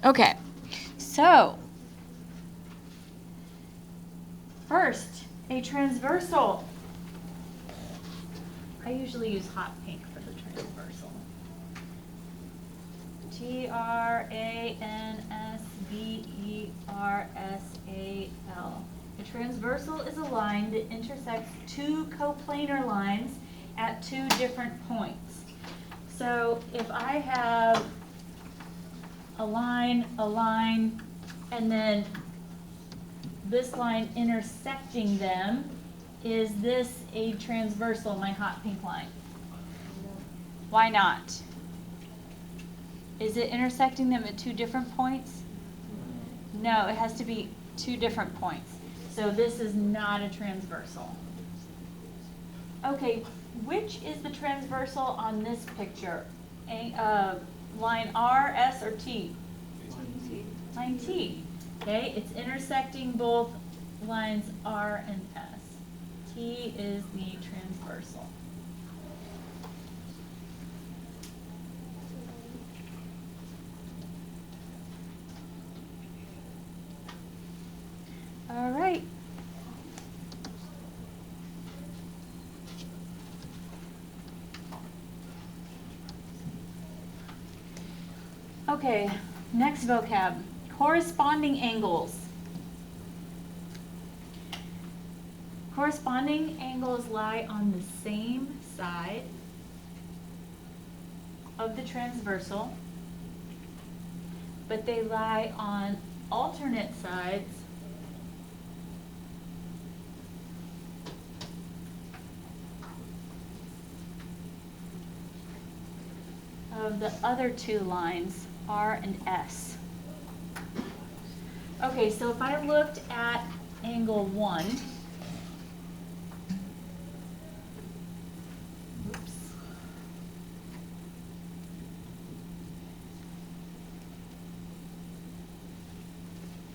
Okay, so first, a transversal. I usually use hot pink for the transversal. Transversal. A transversal is a line that intersects two coplanar lines at two different points. So if I have a line, and then this line intersecting them, is this a transversal, my hot pink line? Why not? Is it intersecting them at two different points? No, it has to be two different points. So this is not a transversal. Okay, which is the transversal on this picture? Line R, S, or T? Line T. Okay, it's intersecting both lines R and S. T is the transversal. All right. Okay, next vocab, corresponding angles. Corresponding angles lie on the same side of the transversal, but they lie on alternate sides of the other two lines, R and S. Okay, so if I looked at angle 1,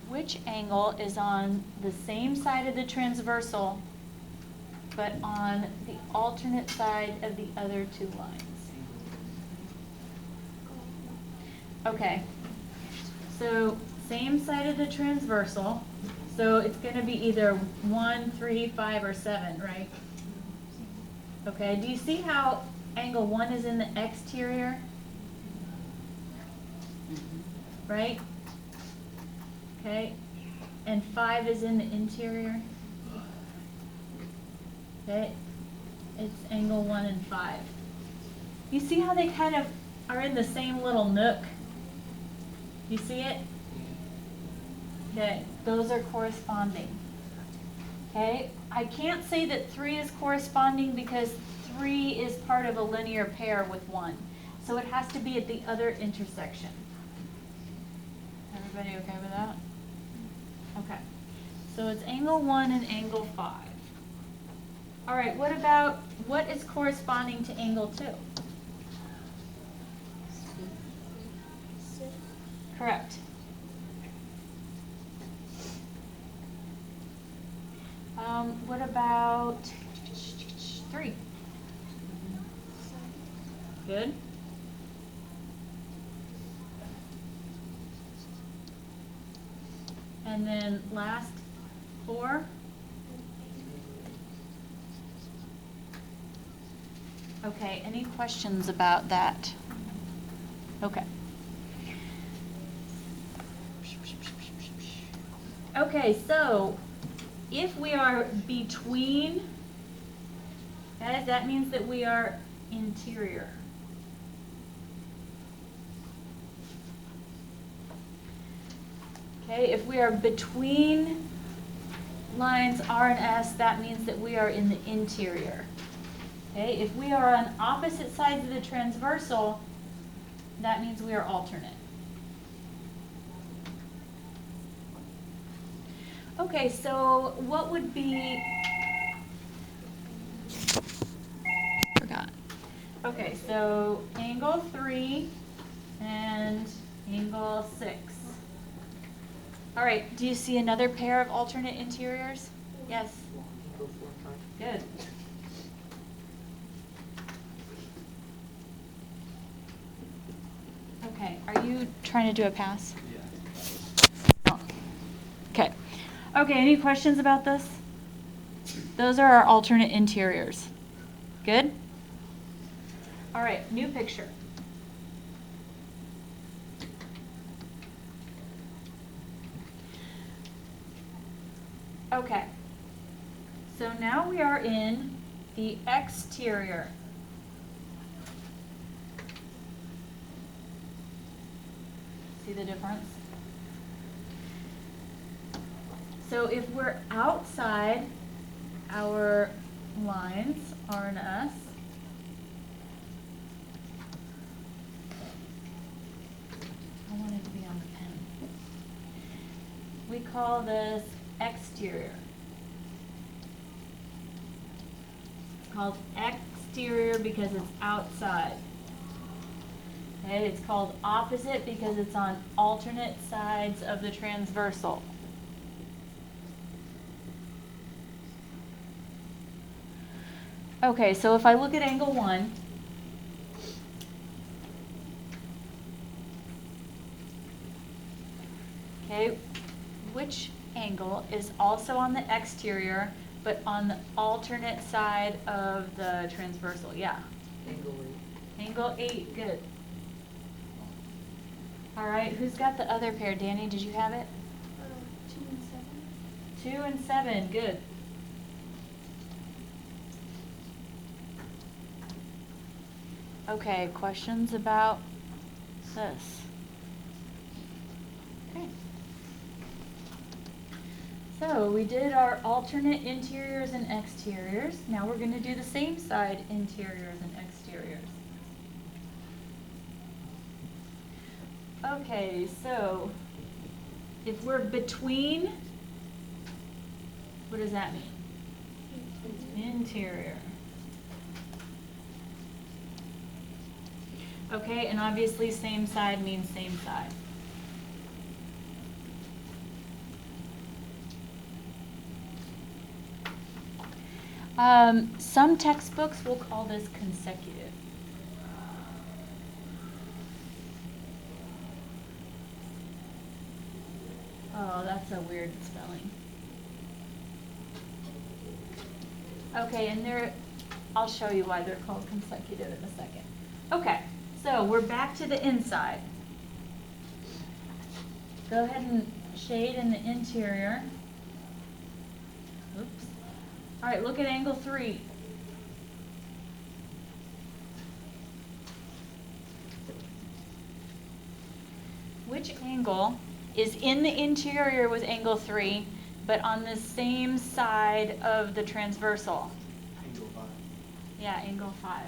which angle is on the same side of the transversal, but on the alternate side of the other two lines? Okay, so same side of the transversal, so it's going to be either 1, 3, 5, or 7, right? Okay, do you see how angle 1 is in the exterior? Right? Okay, and 5 is in the interior? Okay, it's angle 1 and 5. You see how they kind of are in the same little nook? You see it? Okay, those are corresponding. Okay, I can't say that 3 is corresponding because 3 is part of a linear pair with 1. So it has to be at the other intersection. Everybody okay with that? Okay, so it's angle 1 and angle 5. All right, what is corresponding to angle 2? Correct. What about 3? Good. And then last 4? Okay, any questions about that? Okay. Okay, so if we are between, guys, that means that we are interior. Okay, if we are between lines R and S, that means that we are in the interior. Okay, if we are on opposite sides of the transversal, that means we are alternate. Okay, so what would be, forgot. Okay, so angle 3 and angle 6. All right, do you see another pair of alternate interiors? Yes. Good. Okay, are you trying to do a pass? Yeah. Okay, any questions about this? Those are our alternate interiors. Good? All right, new picture. Okay, so now we are in the exterior. See the difference? So if we're outside our lines, R and S, I want it to be on the pen. We call this exterior. It's called exterior because it's outside. Okay, it's called opposite because it's on alternate sides of the transversal. Okay, so if I look at angle 1, okay, which angle is also on the exterior but on the alternate side of the transversal? Yeah. Angle 8. Angle 8, good. All right, who's got the other pair? Danny, did you have it? 2 and 7. 2 and 7, good. Okay, questions about this? Okay. So we did our alternate interiors and exteriors. Now we're going to do the same side interiors and exteriors. Okay, so if we're between, what does that mean? Interior. Okay, and obviously same side means same side. Some textbooks will call this consecutive. Oh, that's a weird spelling. Okay, and I'll show you why they're called consecutive in a second. Okay, so we're back to the inside. Go ahead and shade in the interior. Oops. All right, look at angle 3. Which angle is in the interior with angle 3, but on the same side of the transversal? Angle 5. Yeah, angle 5,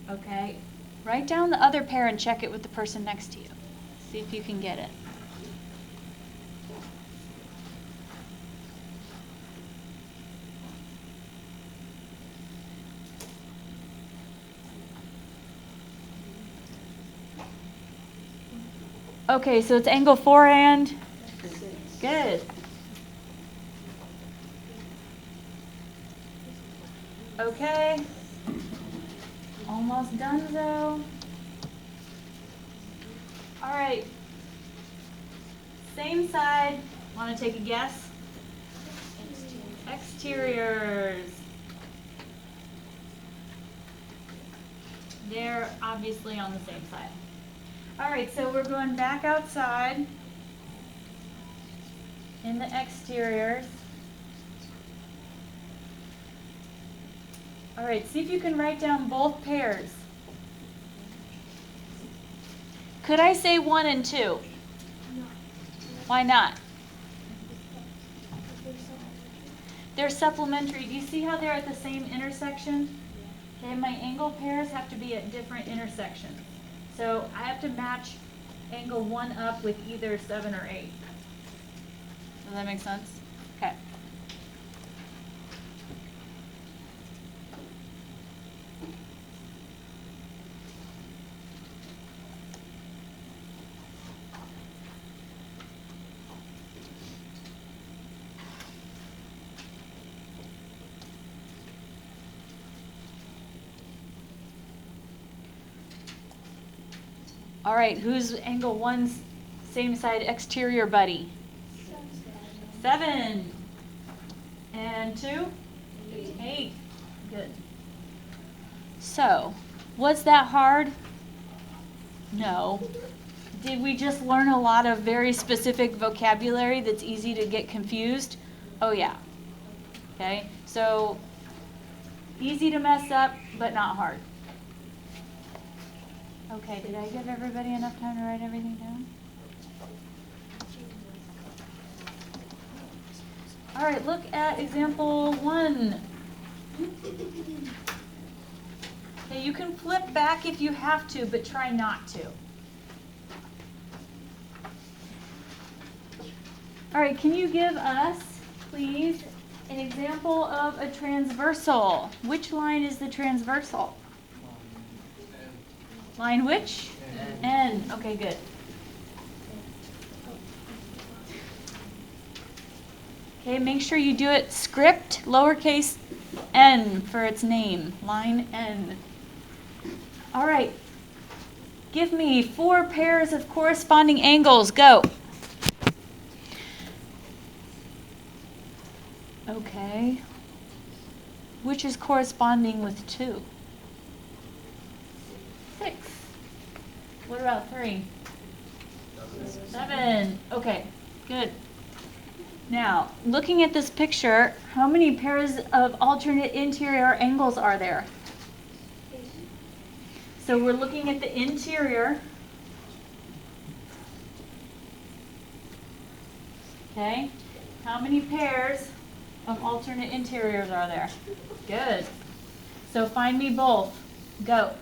good. Okay, write down the other pair and check it with the person next to you. See if you can get it. Okay, so it's angle 4 and? 6. Good. Okay. Almost done though. All right. Same side. Want to take a guess? Exteriors. They're obviously on the same side. All right, so we're going back outside in the exteriors. All right, see if you can write down both pairs. Could I say 1 and 2? No. Why not? They're so They're supplementary. Do you see how they're at the same intersection? Okay, my angle pairs have to be at different intersections. So I have to match angle 1 up with either 7 or 8. Does that make sense? Okay. All right, who's angle 1's same side exterior buddy? 7. And 2? 8. Good. So, was that hard? No. Did we just learn a lot of very specific vocabulary that's easy to get confused? Oh yeah. Okay, so easy to mess up, but not hard. Okay, did I give everybody enough time to write everything down? All right, look at example 1. Okay, you can flip back if you have to, but try not to. All right, can you give us, please, an example of a transversal? Which line is the transversal? Line which? N. Okay, good. Okay, make sure you do it script, lowercase n for its name, line N. All right, give me 4 pairs of corresponding angles, go. Okay, which is corresponding with 2? 6. What about 3? 7. Okay, good. Now, looking at this picture, how many pairs of alternate interior angles are there? So we're looking at the interior. Okay, how many pairs of alternate interiors are there? Good. So find me both. Go.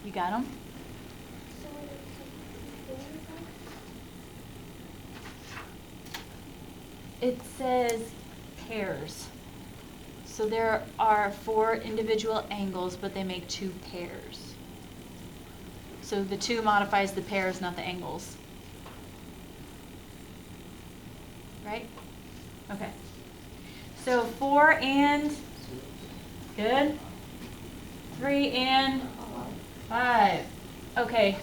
You got them? It says pairs. So there are 4 individual angles, but they make 2 pairs. So the 2 modifies the pairs, not the angles. Right? Okay. So 4 and, good. 3 and 5. Okay.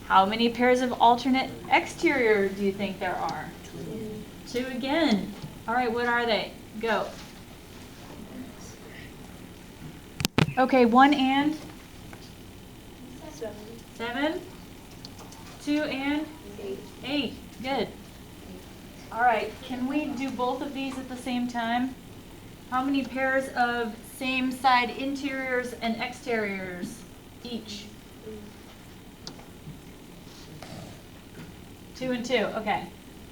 How many pairs of alternate exterior do you think there are? 2 again. All right, what are they? Go. Okay, 1 and? 7. 2 and? 8. Good. All right, can we do both of these at the same time? How many pairs of same side interiors and exteriors each? 2 and 2. Okay,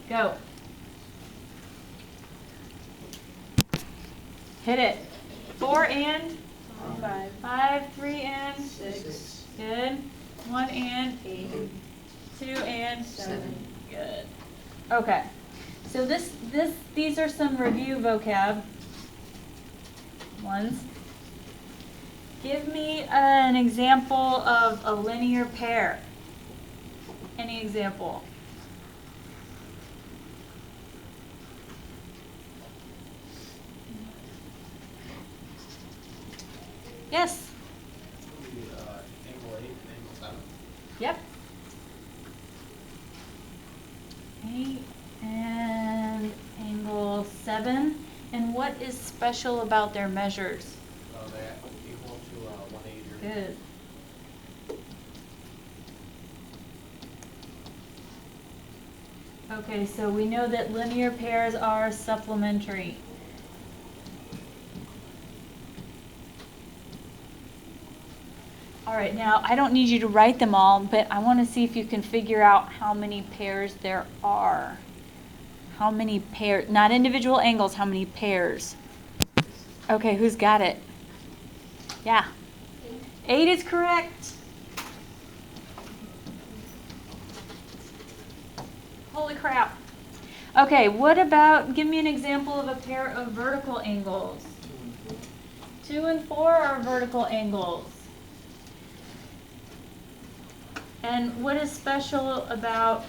go. Hit it. 4 and? 5. 5, 3 and? 6. Good. 1 and? 8. 2 and? 7. Good. Okay. So these are some review vocab ones. Give me an example of a linear pair. Any example? Yes? Angle 8 and angle 7. Yep. 8 and angle 7. And what is special about their measures? They're equal to 180. Good. Okay, so we know that linear pairs are supplementary. All right, now I don't need you to write them all, but I want to see if you can figure out how many pairs there are. How many pairs, not individual angles, how many pairs? Okay, who's got it? Yeah. 8 is correct. Holy crap. Okay, what about, give me an example of a pair of vertical angles. 2 and 4 are vertical angles. And what is special about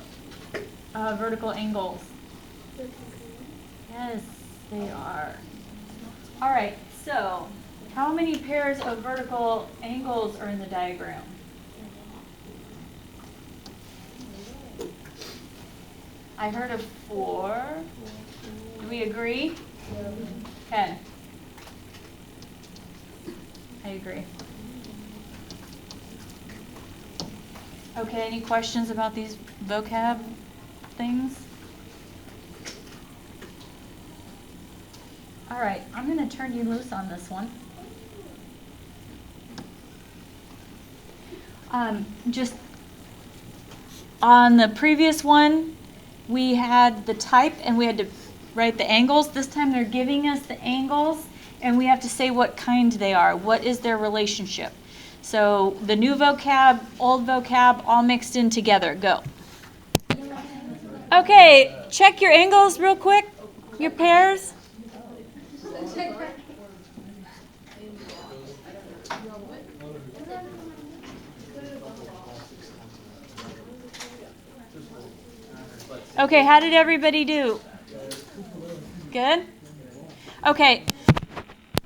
vertical angles? Yes, they are. All right, so how many pairs of vertical angles are in the diagram? I heard a 4. Do we agree? Okay. I agree. Okay, any questions about these vocab things? All right, I'm going to turn you loose on this one. Just on the previous one, we had the type and we had to write the angles. This time they're giving us the angles and we have to say what kind they are. What is their relationship? So the new vocab, old vocab, all mixed in together. Go. Okay, check your angles real quick. Your pairs. Okay, how did everybody do? Good? Okay,